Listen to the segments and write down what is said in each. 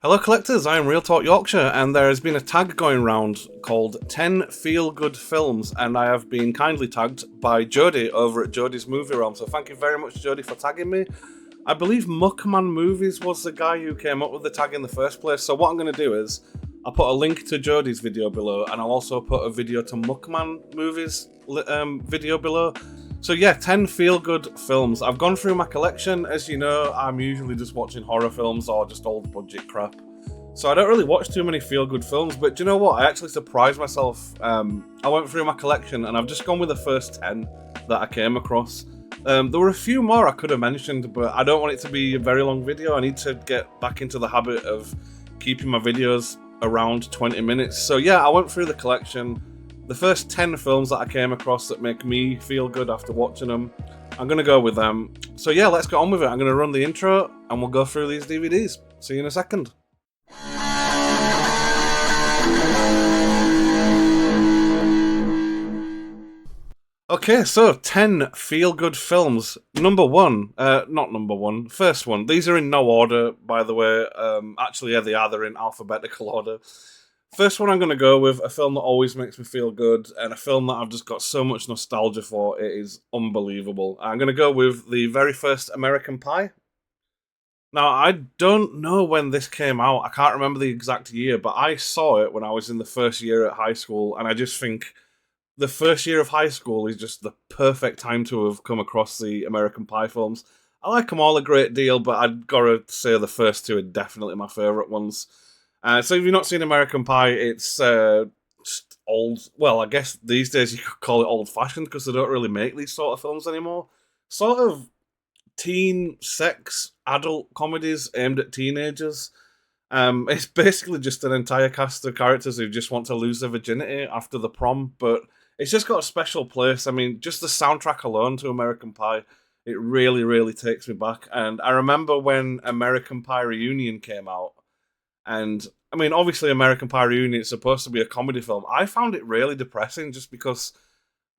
Hello collectors, I am Real Talk Yorkshire, and there has been a tag going round called 10 Feel Good Films, and I have been kindly tagged by Jodie over at Jodie's Movie Realm, so thank you very much Jodie for tagging me. I believe Muckman Movies was the guy who came up with the tag in the first place, so what I'm going to do is, I'll put a link to Jodie's video below, and I'll also put a video to Muckman Movies video below. So yeah, 10 feel-good films. I've gone through my collection. As you know, I'm usually just watching horror films or just old budget crap. So I don't really watch too many feel-good films, but do you know what? I actually surprised myself. I went through my collection and I've just gone with the first 10 that I came across. There were a few more I could have mentioned, but I don't want it to be a very long video. I need to get back into the habit of keeping my videos around 20 minutes. So yeah, I went through the collection. The first 10 films that I came across that make me feel good after watching them, I'm going to go with them. So yeah, let's get on with it. I'm going to run the intro and we'll go through these DVDs. See you in a second. Okay, so 10 feel-good films. Number one, not number one, first one. These are in no order, by the way. Actually, yeah, they are. They're in alphabetical order. First one I'm going to go with, a film that always makes me feel good, and a film that I've just got so much nostalgia for, it is unbelievable. I'm going to go with the very first American Pie. Now, I don't know when this came out, I can't remember the exact year, but I saw it when I was in the first year at high school, and I just think the first year of high school is just the perfect time to have come across the American Pie films. I like them all a great deal, but I've got to say the first two are definitely my favourite ones. So if you've not seen American Pie, it's just old. Well, I guess these days you could call it old-fashioned because they don't really make these sort of films anymore. Sort of teen, sex, adult comedies aimed at teenagers. It's basically just an entire cast of characters who just want to lose their virginity after the prom, but it's just got a special place. I mean, just the soundtrack alone to American Pie, it really, really takes me back. And I remember when American Pie Reunion came out, and I mean, obviously, American Pie Reunion is supposed to be a comedy film. I found it really depressing just because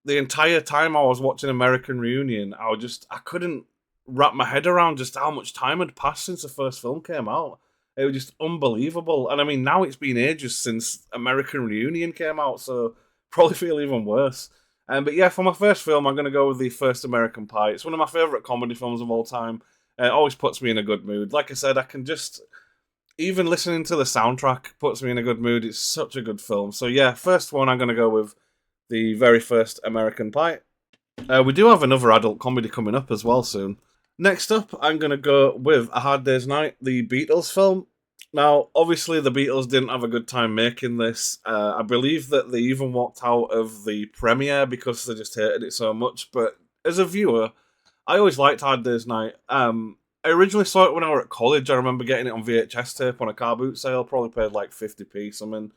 the entire time I was watching American Reunion, I couldn't wrap my head around just how much time had passed since the first film came out. It was just unbelievable. And I mean, now it's been ages since American Reunion came out, so probably feel even worse. But yeah, for my first film, I'm going to go with the first American Pie. It's one of my favourite comedy films of all time. It always puts me in a good mood. Like I said, I can just... Even listening to the soundtrack puts me in a good mood. It's such a good film. So yeah, first one I'm going to go with the very first American Pie. We do have another adult comedy coming up as well soon. Next up, I'm going to go with A Hard Day's Night, the Beatles film. Now, obviously the Beatles didn't have a good time making this. I believe that they even walked out of the premiere because they just hated it so much. But as a viewer, I always liked Hard Day's Night. I originally saw it when I was at college. I remember getting it on VHS tape on a car boot sale. Probably paid like 50p something.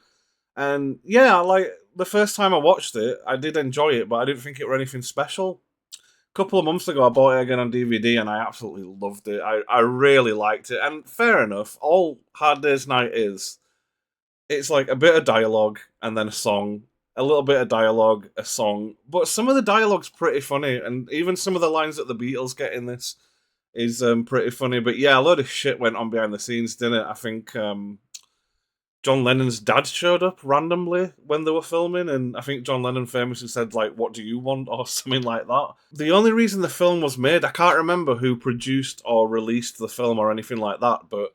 And yeah, like the first time I watched it, I did enjoy it, but I didn't think it were anything special. A couple of months ago, I bought it again on DVD, and I absolutely loved it. I really liked it. And fair enough, all Hard Day's Night is, it's like a bit of dialogue and then a song. A little bit of dialogue, a song. But some of the dialogue's pretty funny, and even some of the lines that the Beatles get in this is pretty funny. But yeah, a load of shit went on behind the scenes, didn't it? I think John Lennon's dad showed up randomly when they were filming, and I think John Lennon famously said, like, "What do you want?" or something like that. The only reason the film was made, I can't remember who produced or released the film or anything like that, but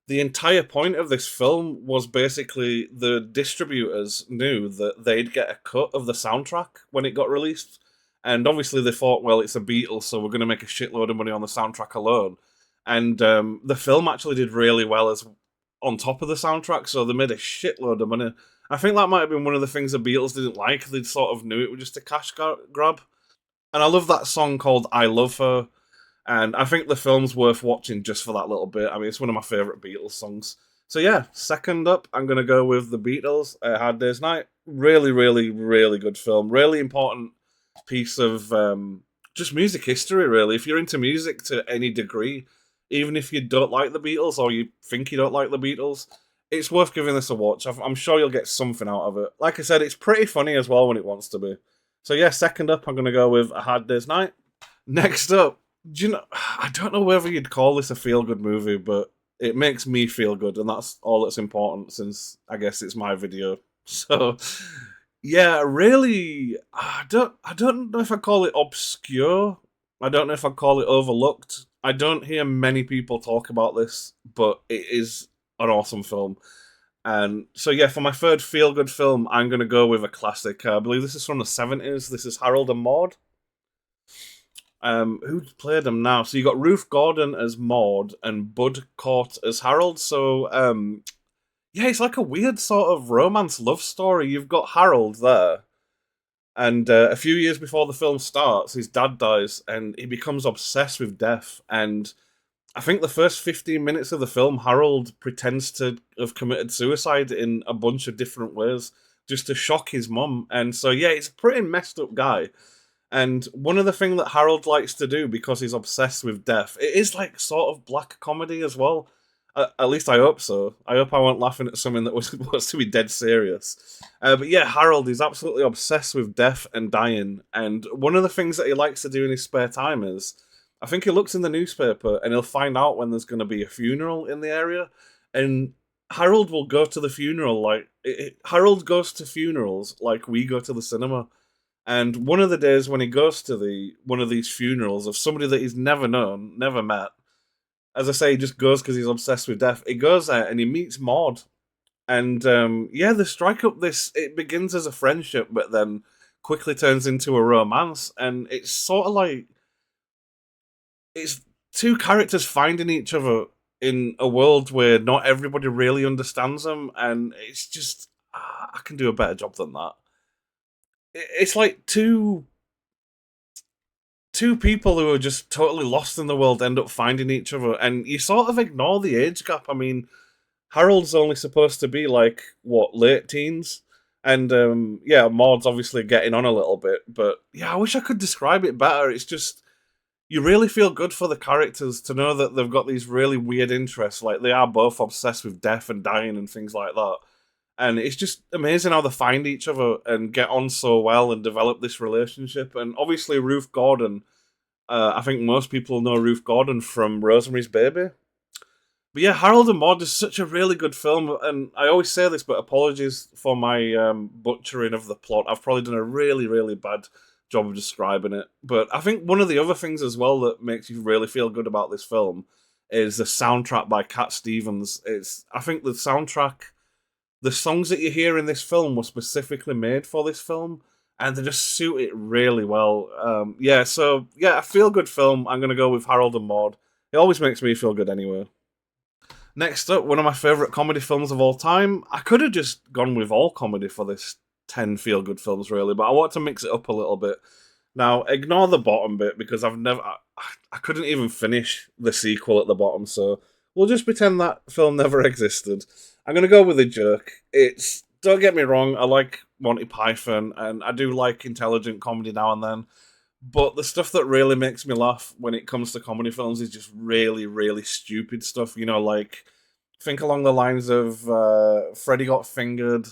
the entire point of this film was basically the distributors knew that they'd get a cut of the soundtrack when it got released. And obviously they thought, well, it's a Beatles, so we're going to make a shitload of money on the soundtrack alone. And the film actually did really well as on top of the soundtrack, so they made a shitload of money. I think that might have been one of the things the Beatles didn't like. They sort of knew it was just a cash grab. And I love that song called I Love Her. And I think the film's worth watching just for that little bit. I mean, it's one of my favourite Beatles songs. So yeah, second up, I'm going to go with the Beatles, Hard Day's Night. Really, really, really good film. Really important piece of just music history, really. If you're into music to any degree, even if you don't like the Beatles or you think you don't like the Beatles, it's worth giving this a watch. I'm sure you'll get something out of it. Like I said, it's pretty funny as well when it wants to be. So yeah, second up, I'm going to go with A Hard Day's Night. Next up, do you know, I don't know whether you'd call this a feel-good movie, but It makes me feel good, and that's all that's important. Since I guess it's my video, so yeah, really, I don't know if I call it obscure. I don't know if I call it overlooked. I don't hear many people talk about this, but it is an awesome film. And so yeah, for my third feel good film, I'm gonna go with a classic. I believe this is from the '70s. This is Harold and Maude. Who played them now? So you got Ruth Gordon as Maud and Bud Cort as Harold. So yeah, it's like a weird sort of romance love story. You've got Harold there, and a few years before the film starts, his dad dies, and he becomes obsessed with death. And I think the first 15 minutes of the film, Harold pretends to have committed suicide in a bunch of different ways just to shock his mum. And so yeah, he's a pretty messed up guy. And one of the things that Harold likes to do because he's obsessed with death, it is like sort of black comedy as well. At least I hope so. I hope I wasn't laughing at something that was supposed to be dead serious. But yeah, Harold is absolutely obsessed with death and dying. And one of the things that he likes to do in his spare time is, I think he looks in the newspaper and he'll find out when there's going to be a funeral in the area. And Harold will go to the funeral Harold goes to funerals like we go to the cinema. And one of the days when he goes to one of these funerals of somebody that he's never known, never met, as I say, he just goes because he's obsessed with death. He goes there and he meets Maud, and yeah, they strike up this. It begins as a friendship, but then quickly turns into a romance, and it's sort of like it's two characters finding each other in a world where not everybody really understands them, and it's just I can do a better job than that. It's like two people who are just totally lost in the world end up finding each other, and you sort of ignore the age gap. I mean, Harold's only supposed to be like what, late teens, and yeah, Maud's obviously getting on a little bit. But yeah, I wish I could describe it better. It's just you really feel good for the characters to know that they've got these really weird interests. Like they are both obsessed with death and dying and things like that. And it's just amazing how they find each other and get on so well and develop this relationship. And obviously, Ruth Gordon, I think most people know Ruth Gordon from Rosemary's Baby. But yeah, Harold and Maude is such a really good film, and I always say this, but apologies for my butchering of the plot. I've probably done a really, really bad job of describing it. But I think one of the other things as well that makes you really feel good about this film is the soundtrack by Cat Stevens. I think the soundtrack, the songs that you hear in this film were specifically made for this film, and they just suit it really well. Yeah, so yeah, a feel good film. I'm gonna go with Harold and Maude. It always makes me feel good anyway. Next up, one of my favourite comedy films of all time. I could have just gone with all comedy for this 10 feel good films, really, but I want to mix it up a little bit. Now, ignore the bottom bit because I couldn't even finish the sequel at the bottom, so we'll just pretend that film never existed. I'm going to go with The Jerk. Don't get me wrong, I like Monty Python, and I do like intelligent comedy now and then. But the stuff that really makes me laugh when it comes to comedy films is just really, really stupid stuff. You know, like, think along the lines of Freddy Got Fingered,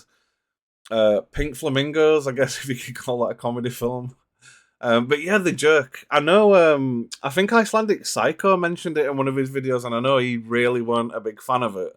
Pink Flamingos, I guess if you could call that a comedy film. But yeah, The Jerk. I know, I think Icelandic Psycho mentioned it in one of his videos, and I know he really weren't a big fan of it.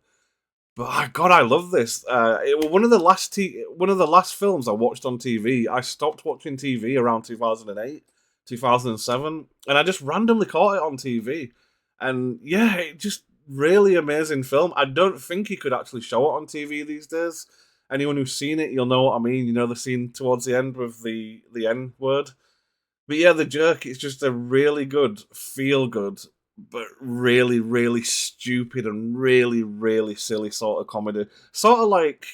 But God, I love this. It was one of the last films I watched on TV. I stopped watching TV around 2008, 2007, and I just randomly caught it on TV. And yeah, it just really amazing film. I don't think he could actually show it on TV these days. Anyone who's seen it, you'll know what I mean. You know the scene towards the end with the N word. But yeah, The Jerk is just a really good, feel good, but really, really stupid and really, really silly sort of comedy. Sort of like,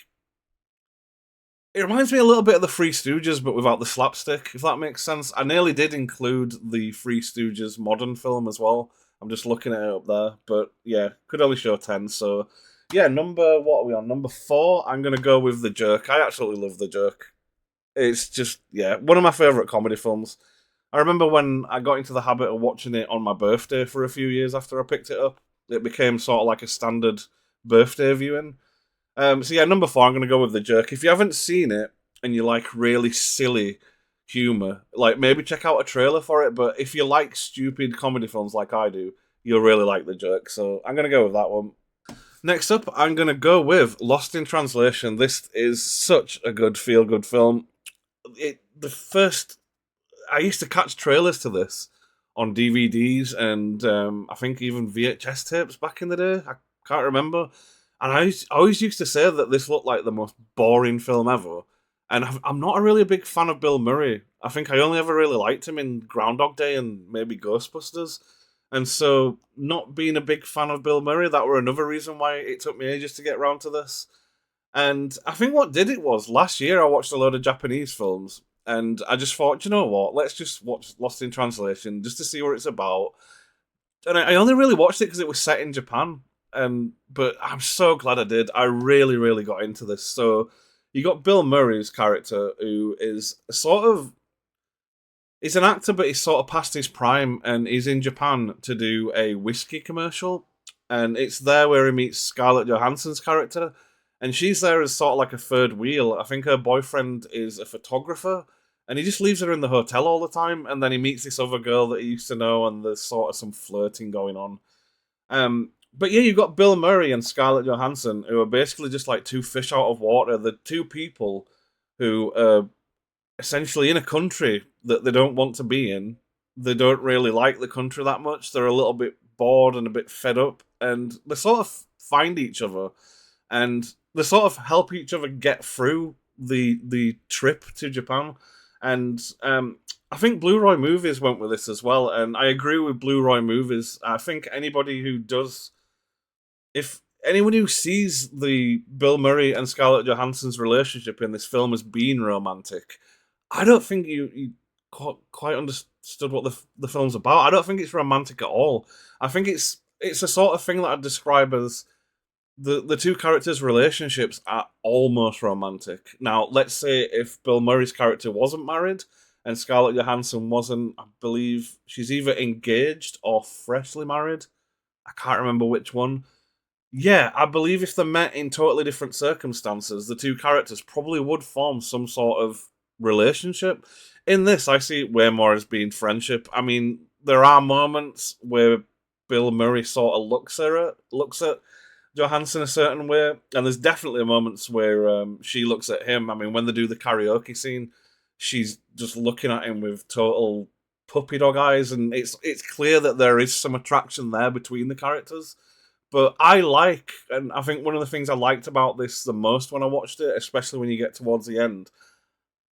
it reminds me a little bit of the Three Stooges, but without the slapstick, if that makes sense. I nearly did include the Three Stooges modern film as well. I'm just looking at it up there. But yeah, could only show 10. So yeah, what are we on? Number 4, I'm going to go with The Jerk. I absolutely love The Jerk. It's just, yeah, one of my favourite comedy films. I remember when I got into the habit of watching it on my birthday for a few years after I picked it up. It became sort of like a standard birthday viewing. So yeah, number 4, I'm going to go with The Jerk. If you haven't seen it and you like really silly humour, like maybe check out a trailer for it. But if you like stupid comedy films like I do, you'll really like The Jerk. So I'm going to go with that one. Next up, I'm going to go with Lost in Translation. This is such a good feel good film. The first I used to catch trailers to this on DVDs and I think even VHS tapes back in the day. I can't remember. And I always used to say that this looked like the most boring film ever. And I'm not a really big fan of Bill Murray. I think I only ever really liked him in Groundhog Day and maybe Ghostbusters. And so, not being a big fan of Bill Murray, that were another reason why it took me ages to get around to this. And I think what did it was last year I watched a load of Japanese films, and I just thought, you know what, let's just watch Lost in Translation just to see what it's about. And I only really watched it because it was set in Japan, and but I'm so glad I did. I really, really got into this. So you got Bill Murray's character, who is a sort of he's an actor, but he's sort of past his prime, and he's in Japan to do a whiskey commercial, and it's there where he meets Scarlett Johansson's character, and she's there as sort of like a third wheel. I think her boyfriend is a photographer, and he just leaves her in the hotel all the time, and then he meets this other girl that he used to know, and there's sort of some flirting going on. But yeah, you've got Bill Murray and Scarlett Johansson, who are basically just like two fish out of water. The two people who are essentially in a country that they don't want to be in. They don't really like the country that much. They're a little bit bored and a bit fed up, and they sort of find each other, and they sort of help each other get through the trip to Japan. And I think Blue Roy Movies went with this as well, and I agree with Blue Roy Movies. I think anybody who does, if anyone who sees the Bill Murray and Scarlett Johansson's relationship in this film as being romantic, I don't think you quite understood what the film's about. I don't think it's romantic at all. I think it's a sort of thing that I'd describe as the two characters' relationships are almost romantic. Now, let's say if Bill Murray's character wasn't married and Scarlett Johansson wasn't, I believe she's either engaged or freshly married. I can't remember which one. Yeah, I believe if they met in totally different circumstances, the two characters probably would form some sort of relationship. In this, I see it way more as being friendship. I mean, there are moments where Bill Murray sort of looks at Johansson a certain way, and there's definitely moments where she looks at him. I mean, when they do the karaoke scene, she's just looking at him with total puppy dog eyes, and it's clear that there is some attraction there between the characters. But and I think one of the things I liked about this the most when I watched it, especially when you get towards the end,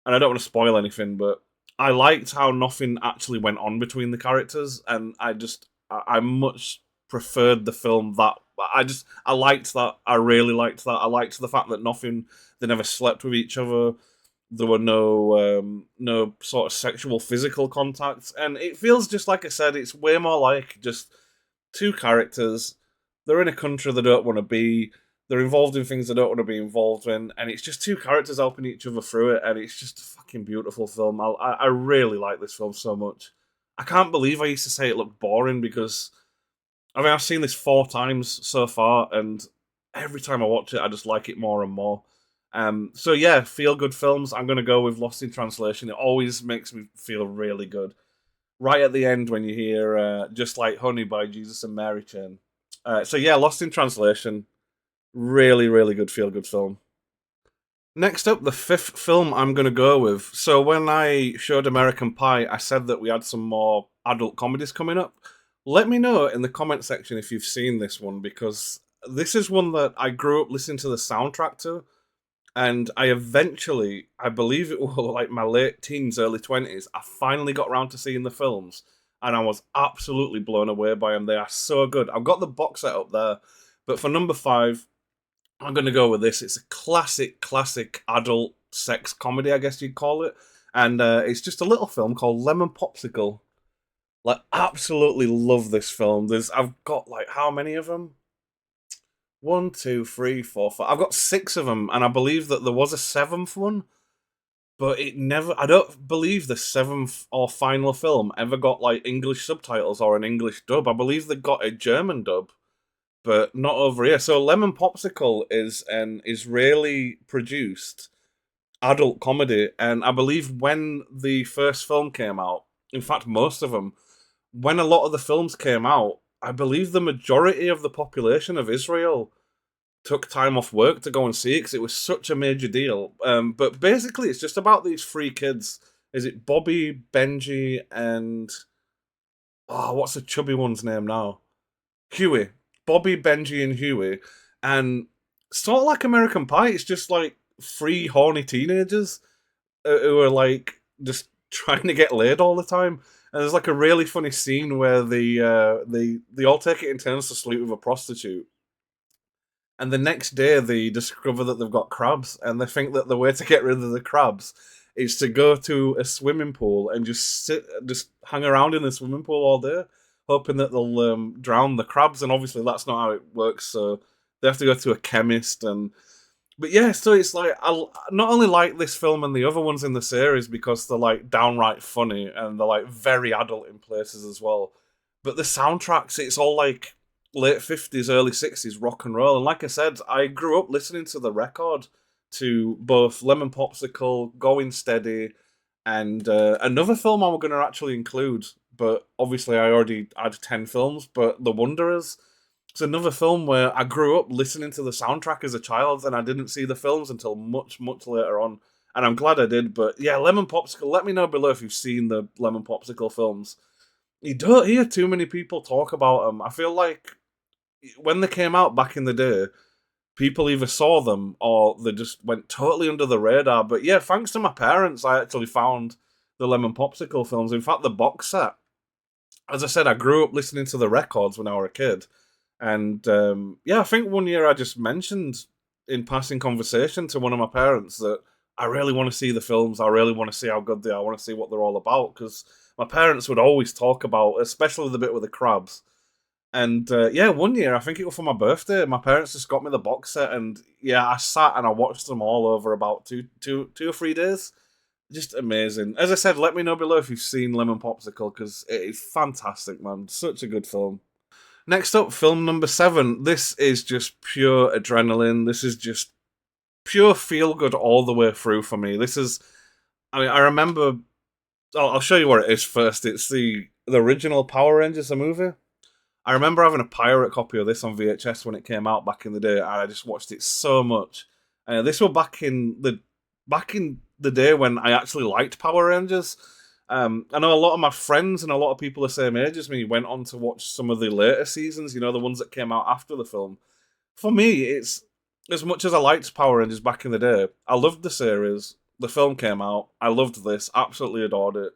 and I don't want to spoil anything, but I liked how nothing actually went on between the characters, and I much preferred the film that I liked that. I really liked that. I liked the fact that they never slept with each other. There were no sort of sexual physical contact, and it feels just like I said. It's way more like just two characters. They're in a country they don't want to be. They're involved in things they don't want to be involved in, and it's just two characters helping each other through it, and it's just a fucking beautiful film. I really like this film so much. I can't believe I used to say it looked boring because I mean I've seen this 4 times so far, and every time I watch it, I just like it more and more. So yeah, feel good films. I'm gonna go with Lost in Translation. It always makes me feel really good. Right at the end when you hear "Just Like Honey" by Jesus and Mary Chain. So yeah, Lost in Translation. Really, really good feel good film. Next up, the fifth film I'm going to go with. So, when I showed American Pie, I said that we had some more adult comedies coming up. Let me know in the comment section if you've seen this one, because this is one that I grew up listening to the soundtrack to. And I eventually, I believe it was like my late teens, early 20s, I finally got around to seeing the films. And I was absolutely blown away by them. They are so good. I've got the box set up there. But for number 5, I'm going to go with this. It's a classic adult sex comedy, I guess you'd call it. And it's just a little film called Lemon Popsicle. Like, absolutely love this film. I've got, like, how many of them? 1, 2, 3, 4, 5. I've got 6 of them, and I believe that there was a 7th one, but I don't believe the 7th or final film ever got, like, English subtitles or an English dub. I believe they got a German dub, but not over here. So Lemon Popsicle is an Israeli produced adult comedy, and I believe when the first film came out, in fact most of them, when a lot of the films came out, I believe the majority of the population of Israel took time off work to go and see it because it was such a major deal. But basically, it's just about these three kids. Is it Bobby, Benji, and what's the chubby one's name now? Huey. Bobby, Benji, and Huey. And sort of like American Pie, it's just like three horny teenagers who are like just trying to get laid all the time. And there's like a really funny scene where they all take it in turns to sleep with a prostitute. And the next day, they discover that they've got crabs, and they think that the way to get rid of the crabs is to go to a swimming pool and just hang around in the swimming pool all day, hoping that they'll drown the crabs. And obviously, that's not how it works. So they have to go to a chemist, and but yeah, so it's like I not only like this film and the other ones in the series because they're like downright funny and they're like very adult in places as well. But the soundtracks, it's all like late 50s, early 60s rock and roll. And like I said, I grew up listening to the record to both Lemon Popsicle, Going Steady, and another film I'm going to actually include. But obviously, I already had 10 films, but The Wanderers. It's another film where I grew up listening to the soundtrack as a child, and I didn't see the films until much, much later on. And I'm glad I did. But yeah, Lemon Popsicle, let me know below if you've seen the Lemon Popsicle films. You don't hear too many people talk about them. I feel like when they came out back in the day, people either saw them or they just went totally under the radar. But yeah, thanks to my parents, I actually found the Lemon Popsicle films. In fact, the box set. As I said, I grew up listening to the records when I was a kid. And yeah, I think one year I just mentioned in passing conversation to one of my parents that I really want to see the films. I really want to see how good they are. I want to see what they're all about. Because my parents would always talk about, especially the bit with the crabs. And yeah, one year, I think it was for my birthday, my parents just got me the box set. And yeah, I sat and I watched them all over about two or 3 days. Just amazing. As I said, let me know below if you've seen Lemon Popsicle because it is fantastic, man. Such a good film. Next up, film number 7. This is just pure adrenaline. This is just pure feel good all the way through for me. This is, I mean, I remember. I'll show you what it is first. It's the original Power Rangers, the movie. I remember having a pirate copy of this on VHS when it came out back in the day, and I just watched it so much. This was back in the day when I actually liked Power Rangers. I know a lot of my friends and a lot of people the same age as me went on to watch some of the later seasons, you know, the ones that came out after the film. For me, it's as much as I liked Power Rangers back in the day, I loved the series. The film came out. I loved this, absolutely adored it.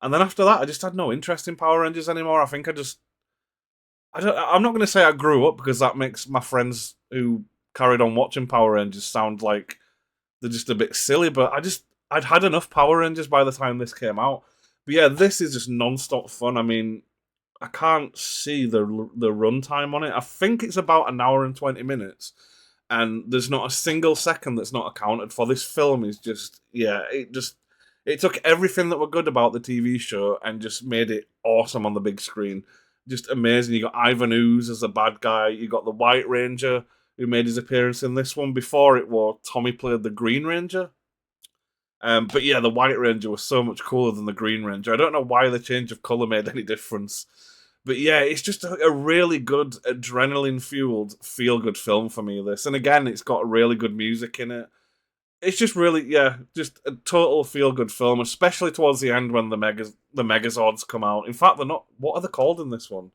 And then after that, I just had no interest in Power Rangers anymore. I think I'm not going to say I grew up because that makes my friends who carried on watching Power Rangers sound like they're just a bit silly, but I'd had enough Power Rangers by the time this came out. But yeah, this is just non-stop fun. I mean, I can't see the runtime on it. I think it's about an hour and 20 minutes, and there's not a single second that's not accounted for. This film is just, yeah, it took everything that were good about the TV show and just made it awesome on the big screen. Just amazing. You got Ivan Ooze as a bad guy. You got the White Ranger who made his appearance in this one. Before it was Tommy played the Green Ranger. But yeah, the White Ranger was so much cooler than the Green Ranger. I don't know why the change of colour made any difference. But yeah, it's just a really good, adrenaline-fueled, feel-good film for me, this. And again, it's got really good music in it. It's just really, yeah, just a total feel-good film, especially towards the end when the Megazords come out. In fact, they're not... What are they called in this one?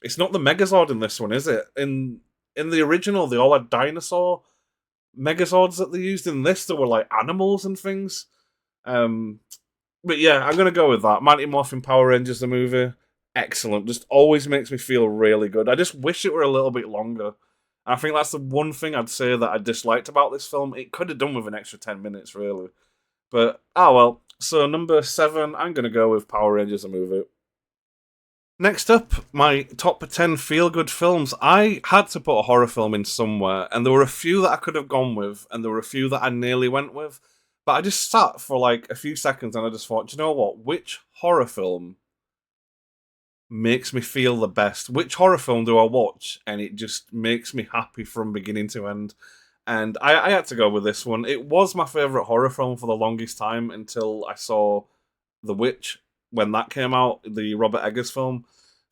It's not the Megazord in this one, is it? In the original, they all had dinosaur Megazords that they used. In this, there were like animals and things. But yeah, I'm gonna go with that. Mighty Morphin Power Rangers, the movie, excellent. Just always makes me feel really good. I just wish it were a little bit longer. And I think that's the one thing I'd say that I disliked about this film. It could have done with an extra 10 minutes, really. But, well. So, number 7, I'm gonna go with Power Rangers, the movie. Next up, my top 10 feel-good films. I had to put a horror film in somewhere, and there were a few that I could have gone with, and there were a few that I nearly went with. But I just sat for like a few seconds, and I just thought, do you know what? Which horror film makes me feel the best? Which horror film do I watch, and it just makes me happy from beginning to end? And I had to go with this one. It was my favourite horror film for the longest time until I saw The Witch when that came out, the Robert Eggers film.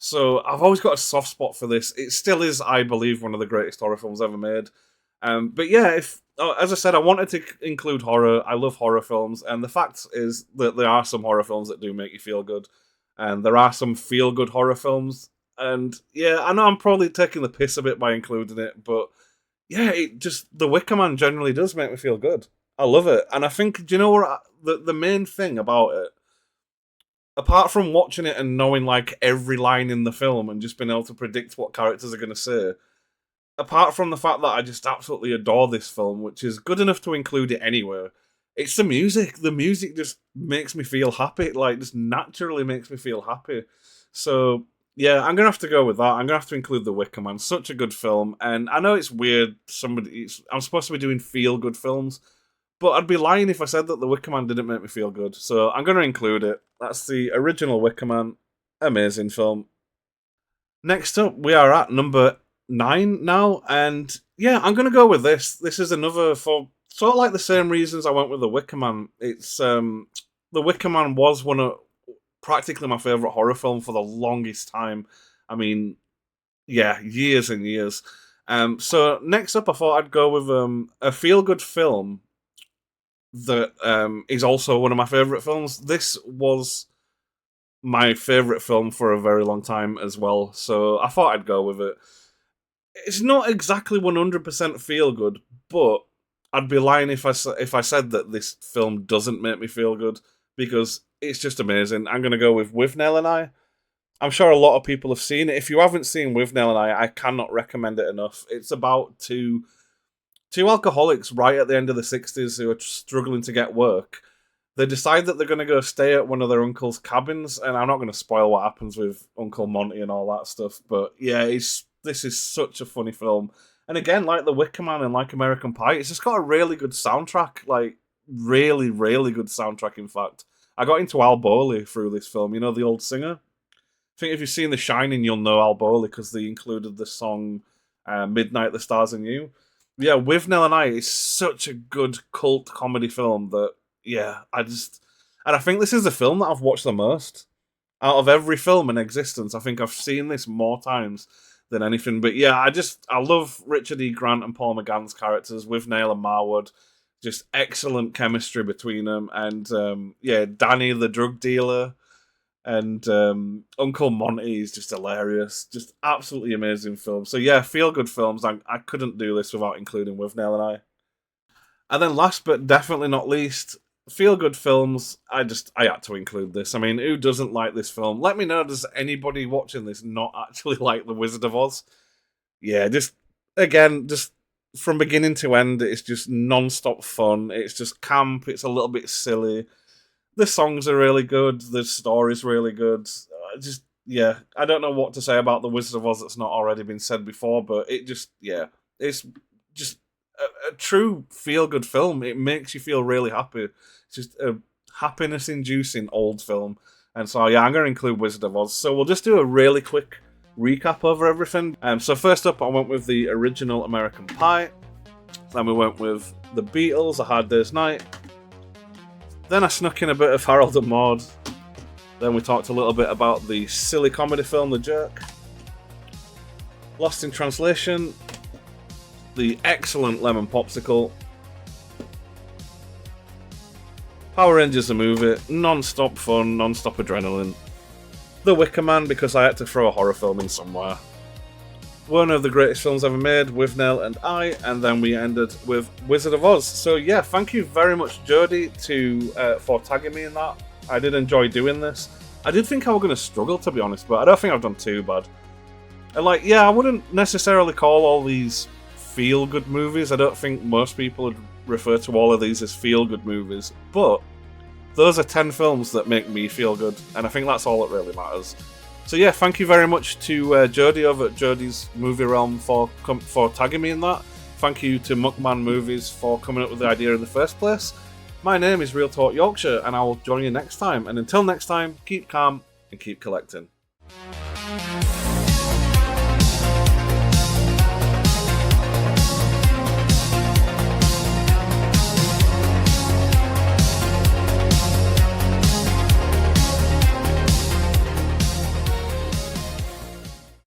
So I've always got a soft spot for this. It still is, I believe, one of the greatest horror films ever made. But yeah, if as I said, I wanted to include horror. I love horror films, and the fact is that there are some horror films that do make you feel good, and there are some feel good horror films. And yeah, I know I'm probably taking the piss a bit by including it, but yeah, it just The Wicker Man generally does make me feel good. I love it, and I think, do you know what? The main thing about it, apart from watching it and knowing like every line in the film and just being able to predict what characters are going to say, apart from the fact that I just absolutely adore this film, which is good enough to include it anywhere, it's the music. The music just makes me feel happy, like just naturally makes me feel happy. So yeah, I'm gonna have to go with that. I'm gonna have to include The Wicker Man. Such a good film, and I know it's weird. I'm supposed to be doing feel good films, but I'd be lying if I said that The Wicker Man didn't make me feel good. So I'm gonna include it. That's the original Wicker Man. Amazing film. Next up, we are at number 9 now, and yeah, I'm gonna go with this. This is another, for sort of like the same reasons I went with The Wicker Man. It's The Wicker Man was one of practically my favorite horror film for the longest time. I mean, yeah, years and years. So next up, I thought I'd go with a feel good film that is also one of my favorite films. This was my favorite film for a very long time as well, so I thought I'd go with it. It's not exactly 100% feel good, but I'd be lying if I said that this film doesn't make me feel good, because it's just amazing. I'm going to go with Withnail and I. I'm sure a lot of people have seen it. If you haven't seen Withnail and I cannot recommend it enough. It's about two alcoholics right at the end of the 60s who are struggling to get work. They decide that they're going to go stay at one of their uncle's cabins, and I'm not going to spoil what happens with Uncle Monty and all that stuff, but yeah, this is such a funny film. And again, like The Wicker Man and like American Pie, it's just got a really good soundtrack, like really, really good soundtrack, in fact. I got into Al Bowley through this film, you know, the old singer? I think if you've seen The Shining, you'll know Al Bowley because they included the song Midnight, the Stars and You. Yeah, Withnail and I is such a good cult comedy film that, yeah, and I think this is the film that I've watched the most. Out of every film in existence, I think I've seen this more times than anything. But yeah, I love Richard E. Grant and Paul McGann's characters, Withnail and Marwood. Just excellent chemistry between them. And yeah, Danny, the drug dealer, and Uncle Monty is just hilarious. Just absolutely amazing film. So yeah, feel good films. I couldn't do this without including Withnail and I. And then last but definitely not least, feel good films. I had to include this. I mean, who doesn't like this film? Let me know, does anybody watching this not actually like The Wizard of Oz? Yeah, just from beginning to end, it's just non-stop fun. It's just camp, it's a little bit silly. The songs are really good, the story's really good. Yeah, I don't know what to say about The Wizard of Oz that's not already been said before, but it's just a true feel-good film. It makes you feel really happy. It's just a happiness-inducing old film. And so, yeah, I'm going to include Wizard of Oz. So we'll just do a really quick recap over everything. So first up, I went with the original American Pie. Then we went with The Beatles, A Hard Day's Night. Then I snuck in a bit of Harold and Maude. Then we talked a little bit about the silly comedy film, The Jerk. Lost in Translation. The excellent Lemon Popsicle. Power Rangers the movie, non-stop fun, non-stop adrenaline. The Wicker Man, because I had to throw a horror film in somewhere. One of the greatest films ever made, Withnail and I, and then we ended with Wizard of Oz. So yeah, thank you very much, Jodie, for tagging me in that. I did enjoy doing this. I did think I was going to struggle, to be honest, but I don't think I've done too bad. And like, yeah, I wouldn't necessarily call all these feel-good movies. I don't think most people would refer to all of these as feel-good movies, but those are 10 films that make me feel good, and I think that's all that really matters. So yeah, thank you very much to Jodie over at Jodie's Movie Realm for tagging me in that. Thank you to Muckman Movies for coming up with the idea in the first place. My name is Real Talk Yorkshire, and I will join you next time. And until next time, keep calm and keep collecting.